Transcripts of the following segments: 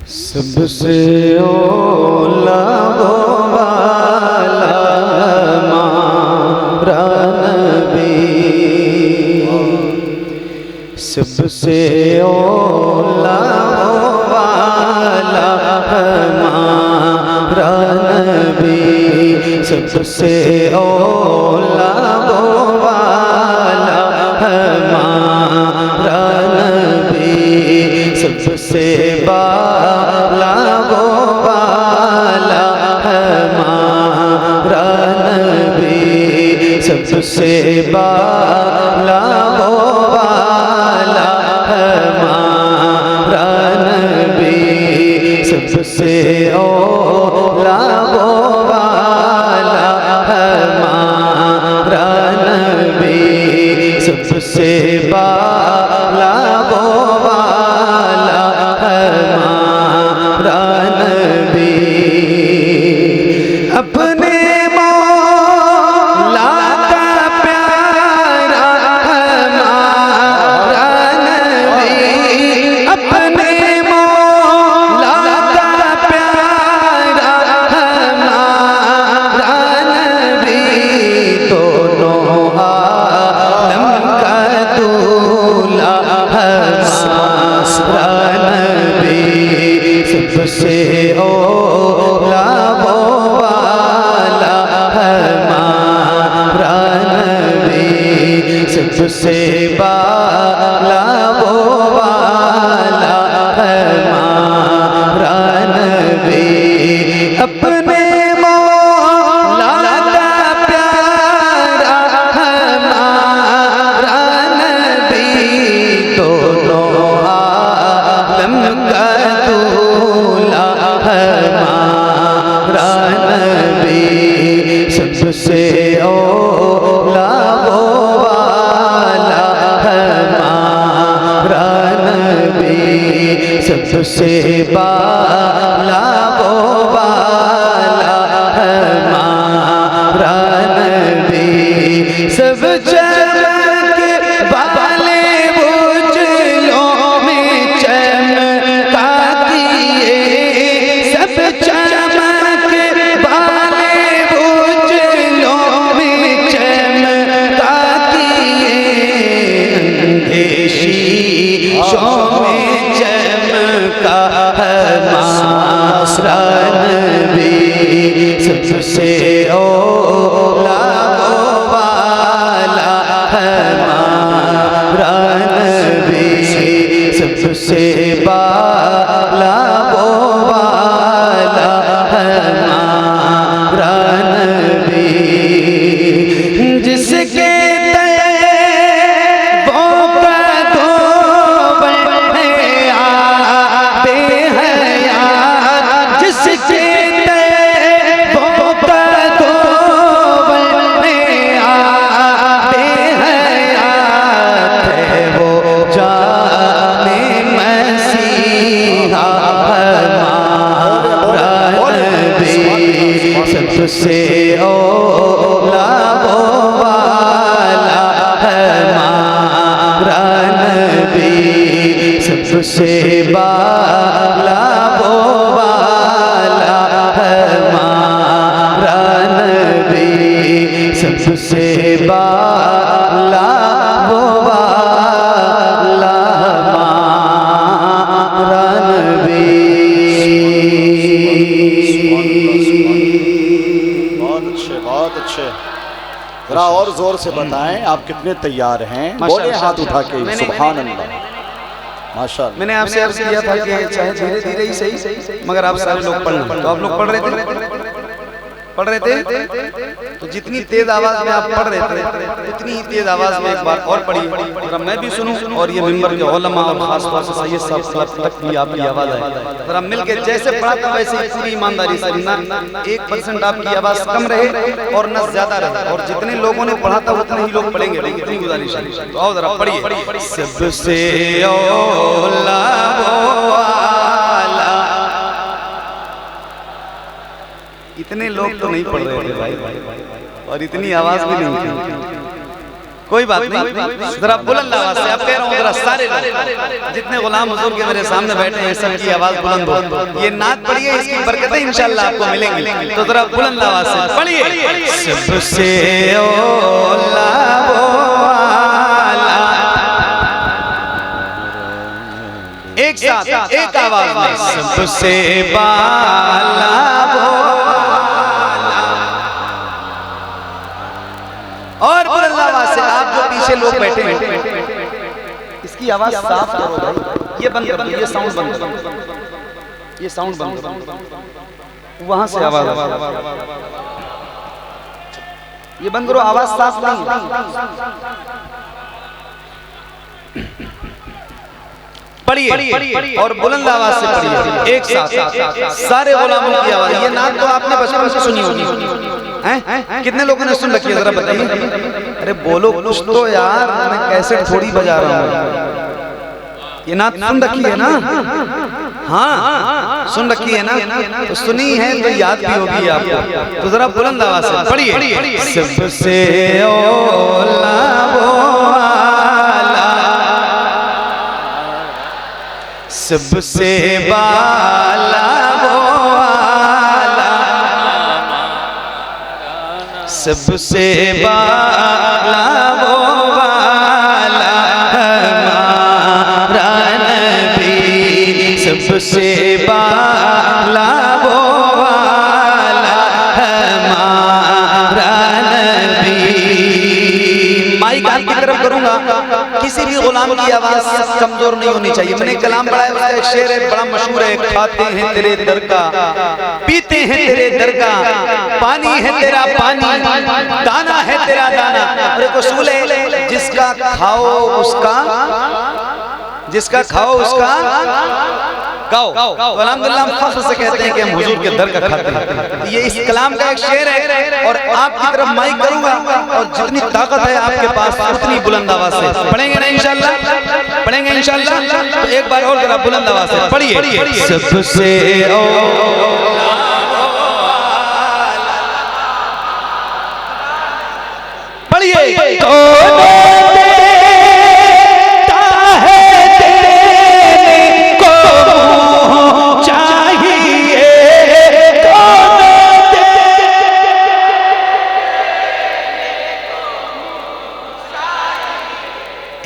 सबसे औला वाला हमारा नबी, सबसे औला वाला हमारा नबी, सबसे औला वाला हमारा नबी, सबसे बाला वो वाला हमारा नबी, सबसे बाला वो वाला हमारा नबी, सबसे औला वो वाला हमारा नबी, सबसे बाला वो वाला हमारा नबी। अपने मौला का प्यारा हमारा नबी, अपने मौला का प्यारा हमारा नबी, दोनों आलम का दूल्हा हमारा नबी, सबसे औला वो वाला हमारा नबी, सबसे बाला वो वाला हमारा नबी। अपने मौला का प्यारा हमारा नबी, दोनों आलम का दूल्हा हमारा नबी, सबसे औला वो वाला हमारा नबी, सबसे बाला वो वाला हमारा नबी। सब चमके वाले उजलों में चमका दिए, सब चमके वाले उजलों में चमका दिए, अंधेशीशों में चमका हमारा नबी, सबसे औला वो वाला हमारा नबी, सबसे बाला वो वाला हमारा नबी। जिसके सबसे औला वो वाला हमारा नबी, सबसे बाला वो वाला हमारा नबी, सबसे बाला वो वाला हमारा नबी। बहुत अच्छे। जरा और जोर से बताएं आप कितने तैयार हैं, बोले हाथ उठा के सुभान अल्लाह। माशाअल्लाह। मैंने आपसे अर्ज किया था कि चाहे धीरे धीरे ही सही, मगर आप सारे लोग पढ़, तो आप लोग पढ़ रहे थे, तो जितनी तेज आवाज में आप पढ़ रहे थे उतनी ही तेज आवाज में एक बार और पढ़िए, जरा मैं भी सुनूं और ये मिंबर के उलमा और खास तौर से सैयद साहब तक भी आपकी आवाज आए। जरा मिलके जैसे पढ़ा था वैसे ही पूरी ईमानदारी से, ना 1% आपकी आवाज कम रहे और न ज्यादा रहे, और जितने लोगों ने पढ़ा था उतने ही लोग पढ़ेंगे, इतनी गुजारिश है। तो आओ जरा पढ़िए। सबसे औला वो वाला, इतने लोग तो नहीं पढ़ रहे थे भाई, और इतनी आवाज भी नहीं थी। कोई बात नहीं, जरा बुलंद आवाज से आप कह रहा हूँ, जरा सारे लोग जितने गुलाम हुजूर के मेरे सामने बैठे हैं सबकी आवाज बुलंद हो। ये नात पढ़िए, इसकी बरकतें इंशाल्लाह आपको मिलेंगी, तो जरा बुलंद आवाज से पढ़िए। सबसे औला वो आला, एक साथ एक आवाज में, सबसे बाला वो और बुलंद आवाज से आप जो पीछे लोग बैठे हैं इसकी आवाज साफ करो भाई। ये बंद करो, ये साउंड बंद करो, ये साउंड बंद करो, वहां से आवाज, ये बंद करो, आवाज साफ नहीं। पढ़िए और बुलंद आवाज से पढ़िए एक साथ, सारे गुलामों की आवाज। ये नात तो आपने बचपन से सुनी होगी, हैं? कितने लोगों ने सुन रखी है, जरा बताइए। अरे बोलो कुछ तो यार, मैं कैसे थोड़ी बजा रहा हूँ। ये नात सुन रखी है ना? हाँ सुन रखी है ना? तो सुनी है तो याद भी होगी आपको, तो जरा बुलंद आवाज से पढ़िए। सबसे औला वो आला, सबसे बाला वो आला, सबसे बाला वो आला हमारा नबी, सबसे बाला वो आला हमारा नबी। माइक आपकी तरफ करूंगा, किसी भी गुलाम की आवाज कमजोर नहीं होनी चाहिए। मैंने कलाम पढ़ा है, उसका एक शेर है बड़ा मशहूर है, खाते हैं तेरे दर का, पीते हैं तेरे दर का, पानी है तेरा पानी, दाना है तेरा दाना। और एक उसूल है, जिसका खाओ उसका, जिसका खाओ उसका गाओ। तो अल्हम्दुलिल्लाह हम फख्र से कहते हैं कि हम हुजूर के दर का खाते हैं। ये इस कलाम का एक शेर है और आपकी तरफ माइक करूंगा और जितनी ताकत है आपके पास उतनी बुलंद आवाज से पढ़ेंगे ना इंशाल्लाह, पढ़ेंगे इंशाल्लाह। तो एक बार और जरा बुलंद आवाज से पढ़िए। सबसे पढ़िए।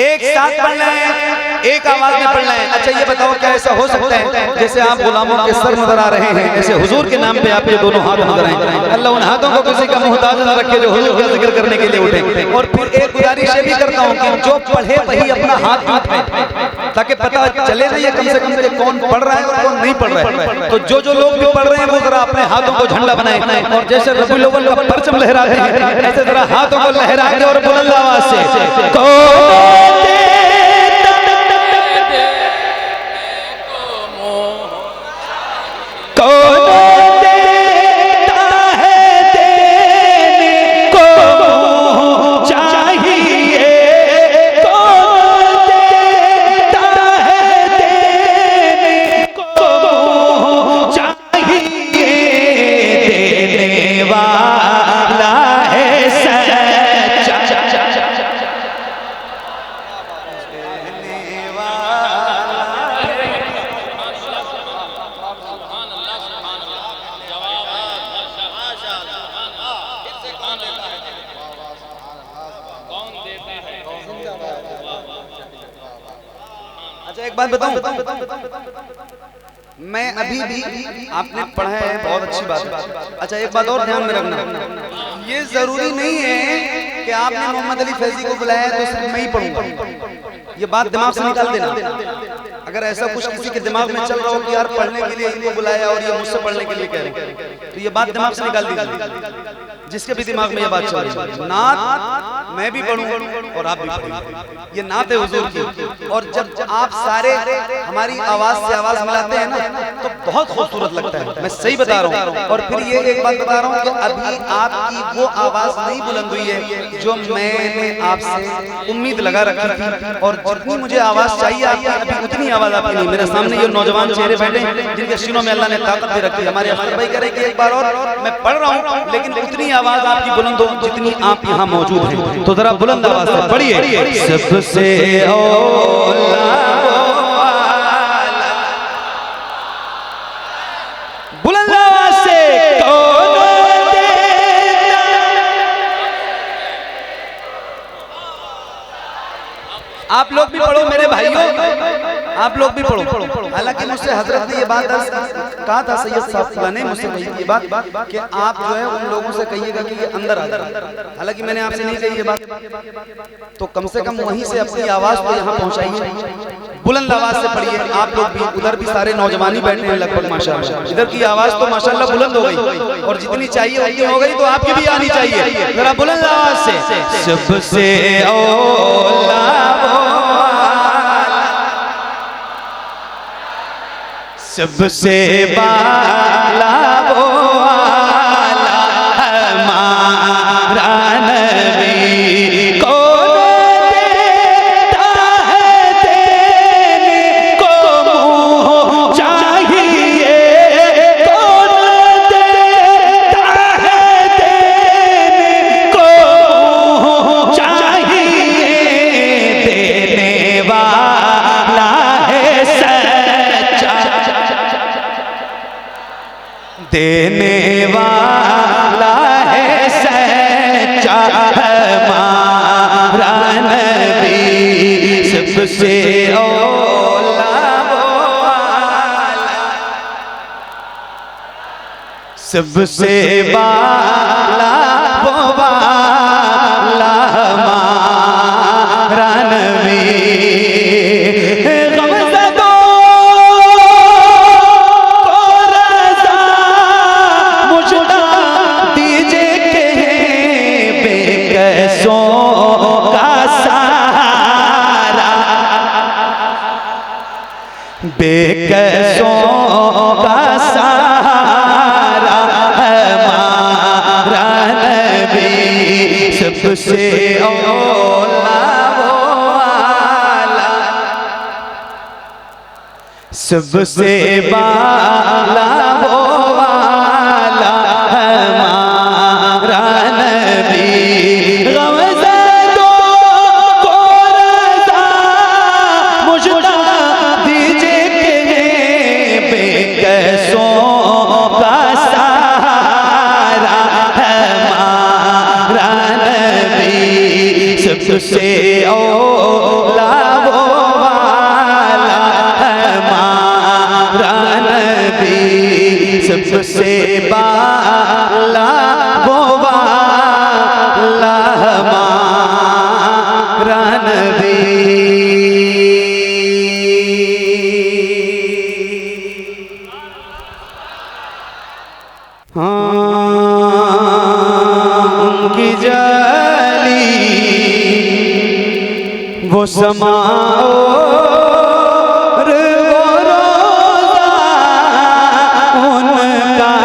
एक साथ पढ़ना है, एक आवाज में पढ़ना है। अच्छा ये बताओ क्या ऐसा हो सकता है जैसे आप गुलामों के सर नजर आ रहे हैं, ऐसे हुजूर के नाम पे आपके दोनों हाथ नजर आए। अल्लाह उन हाथों को किसी का मुहताज न रखे जो हुजूर का जिक्र करने के लिए उठे। और फिर एक गुजारिश भी करता हूँ कि जो पढ़े वही अपना हाथ उठाए, ताकि पता चले नहीं है कम से कम कौन पढ़ रहा है और कौन नहीं पढ़ रहा है। तो जो लोग भी पढ़ रहे हैं वो जरा अपने हाथों को झंडा बनाए और जैसे रबीउल अव्वल का परचम लहराते हैं ऐसे जरा हाथों को लहरा के और बुलंद आवाज से अच्छा एक बात बताऊं, मैं अभी भी आपने पढ़ा है बहुत अच्छी बात है। अच्छा एक बात और ध्यान में रखना, ये जरूरी नहीं है कि आपने मोहम्मद अली फैजी को बुलाया तो सिर्फ मैं ही पढ़ूंगा। ये बात दिमाग से निकाल देना। अगर ऐसा कुछ किसी के दिमाग में चल रहा हो कि यार पढ़ने के लिए इनको बुलाया और ये मुझसे पढ़ने के लिए कह रहे हैं, तो ये बात दिमाग से निकाल दीजिए। जिसके भी दिमाग में ये बात चल रही है, नात मैं भी पढ़ूंगा और आप भी पढ़ेंगे, ये नात है हुजूर की। और जब आप सारे हमारी आवाज से आवाज मिलाते हैं ना तो बहुत खूबसूरत लगता है। मैं सही बता रहा हूँ। और फिर ये एक बात बता रहा हूँ कि अभी आपकी वो आवाज नहीं बुलंद हुई है जो मैंने आपसे उम्मीद लगा रखी थी, और जितनी मुझे आवाज चाहिए आपकी अभी उतनी आवाज आपकी नहीं। मेरे सामने ये नौजवान चेहरे बैठे जिनके सीनों में अल्लाह ने ताकत दे रखी है। हमारे अख्तर भाई कह रहे कि एक बार और मैं पढ़ रहा हूँ लेकिन उतनी आवाज आपकी बुलंद हो जितनी आप यहाँ मौजूद हैं। तो जरा बुलंद आवाज से पढ़िए। सबसे बुलंद आवाज से आप लोग भी पढ़ो मेरे भाइयों, आप लोग भी पढ़ो। हालांकि मुझसे हजरत ने ये बात कहा था, सैयद साहब ने मुझसे कही ये बात कि आप जो है उन लोगों से कहिएगा कि ये अंदर आ जाए। हालांकि मैंने आपसे नहीं कही ये बात, तो कम से कम वहीं से अपनी आवाज को यहाँ पहुँचाइए, बुलंद आवाज से पढ़िए। आप लोग भी, उधर भी सारे नौजवान ही बैठे हैं लगभग माशाल्लाह, इधर की आवाज तो माशाल्लाह बुलंद हो गई, और जितनी चाहिए उतनी हो गई, तो आपकी भी आनी चाहिए जरा बुलंद आवाज से। सबसे सबसे बाला वो आला हमारा नबी, कौन देता है देने को मुँह चाहिए, कौन देता है देने को मुँह चाहिए, देने वाला है सच्चा, देने वाला है सच्चा हमारा नबी, सबसे औला वो आला, सबसे बाला वो वाला हमारा नबी। बेकसों का सहारा हमारा नबी, सबसे औला वो आला, सबसे बाला वो आला हमारा नबी। सबसे औला वो वाला हमारा नबी, सबसे बाला वो वाला हमारा नबी। उनकी जाली वो समाओ और वो रोज़ा उनका,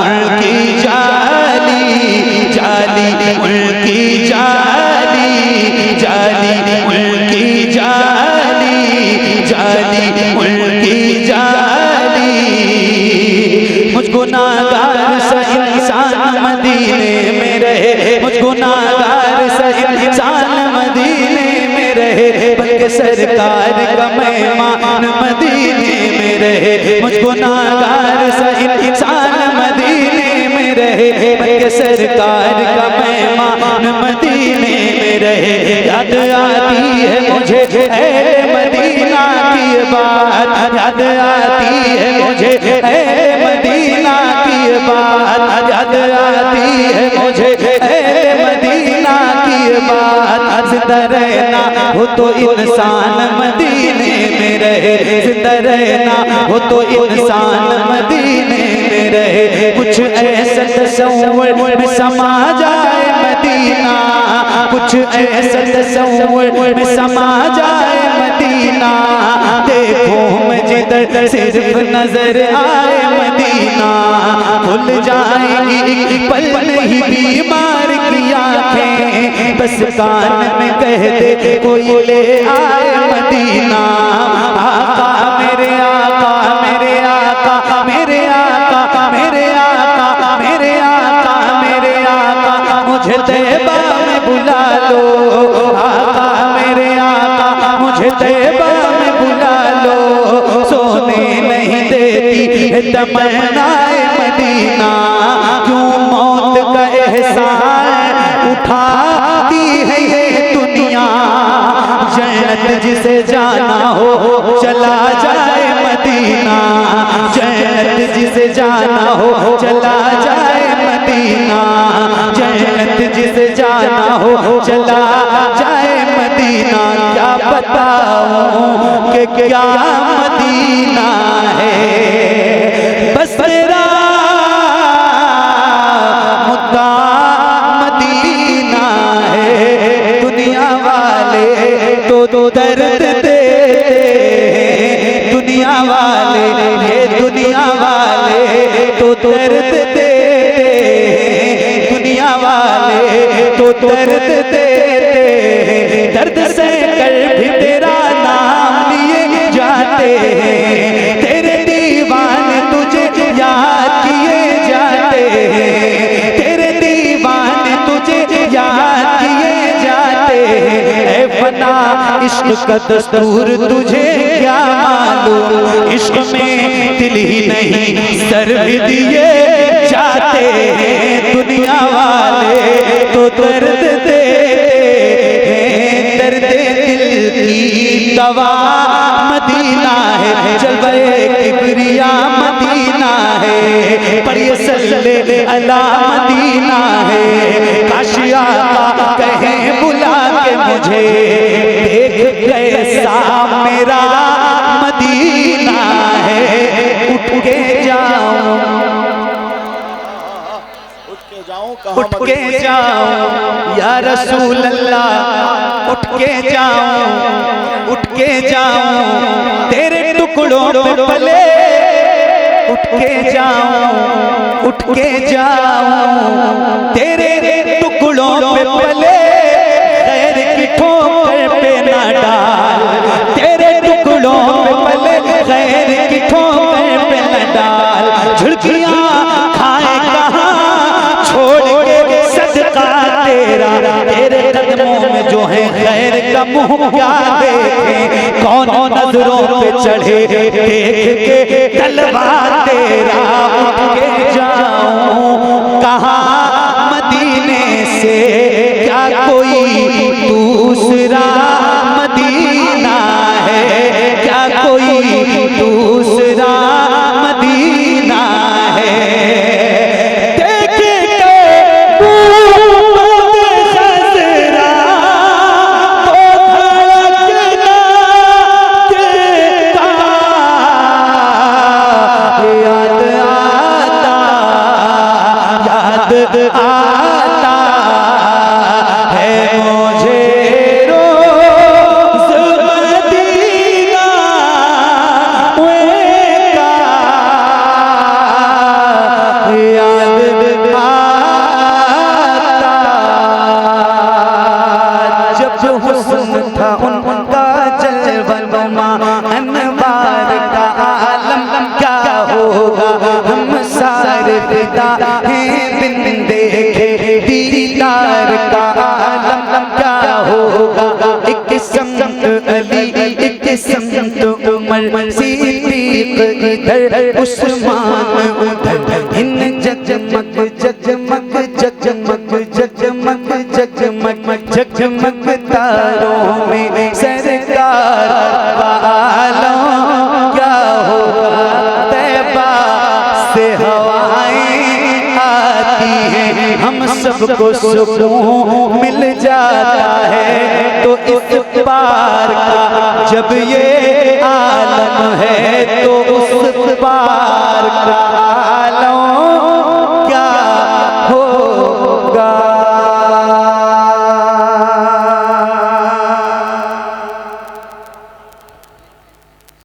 उनकी जाली जाली उनकी जाली जाली उनकी जाली जाली उनकी जाली। मुझ गुनाहगार सा इंसान मदीने में रहे, मुझ गुनाहगार सा इंसान मदीने में रहे, बल्कि सरकार का मेहमान मदीने में रहे। मुझ गुनाहगार सा इंसान मदीने में रहे, बल्कि सरकार का मेहमान मदीने में रहे। याद आती है मुझे ऐ मदीना की बात, याद आती है मुझे ऐ मदीना की बात, याद आती है मुझे ऐ मदीना की बात। जिंदा रहना हो तो इंसान मदीने में रहे, जिंदा रहना हो तो इंसान मदीने में रहे। कुछ ऐसा तसव्वुर में समा जाए मदीना, कुछ ऐसा तसव्वुर में समा जाए मदीना, मदीना, देखो जिधर सिर्फ नजर आए मदीना, खुल जाएगी पल नहीं बीमार की आंखें, बस कान में कह दे कोई ले आए मदीना। आका मेरे आका मेरे आका मेरे आका मेरे आका मेरे आका मेरे आका, मुझे तैबा में बुला लो। आका मेरे आका मुझे तैबा में बुला लो, सोने नहीं देती तमन्नाए मदीना, क्यों मौत का एहसान उठाती है ये दुनिया, जन्नत जिसे जाना हो चला जाए मदीना, जन्नत जिसे जाना हो चला जाए मदीना, जन्नत जिसे जाना हो चला जाए मदीना। क्या बताऊं कि क्या मदीना है, बस तेरा मुद्दा मदीना है। दुनिया वाले तो दर्द देते, दुनिया वाले ये दुनिया वाले तो दर्द देते, दुनिया वाले तो दर्द देते, दर्द से कर भी तेरा नाम लिए जाते हैं, तेरे दीवाने तुझे याद किए जाते हैं, तेरे दीवाने तुझे याद किए जाते हैं। ऐ फना इश्क का दस्तूर तुझे क्या मालूम, इश्क में दिल ही नहीं सर भी दिए जाते हैं, दुनिया वाले तो दर्द देते हैं, दर्द दिल की दवा मदीना है, जलवे किबरिया मदीना है, पर ये सल्ले अला मदीना है। काशिया का कहें बुला के मुझे, देख कैसा मेरा मदीना है, उठ के जाऊं उठ के जाऊं या रसूल अल्लाह, उठ के जाऊं उठ के जाऊं तेरे टुकड़ों पे पले, उठ के जाऊं उठ के जाऊं तेरे टुकड़ों पे पले, खैर की ठोकर पे ना डाल, तेरे टुकड़ों पे पले खैर की ठोकर पे ना डाल, झुर्कियां खाए कहाँ छोड़ के सदका तेरा, तेरे कदमों में जो है खैर का मुंह क्या देखे, कौन नजरों पे चढ़े देख के तलवा तेरा। उठ के जाऊं कहाँ मदीने से, क्या कोई दूसरा मदीना है, क्या कोई दूसरा मदीना है। आता है मुझे रोज़ मदीना का याद आता, जब हुस्न था उनका जलवा अनवार का आलम, क्या होगा हम सारे फिदा बिन देखे दीदार का आलम, क्या होगा एक समत अली एक समत उमर, सिद्दीक इधर उस्मान उधर, इन जगमग जगमग जगमग जगमग जगमग जगमग तारों में सरकार वालों, क्या होगा तैबा से हवाएं आती हैं, हम सबको सुकून मिल जाता है। तो इस पार का जब ये आलम है,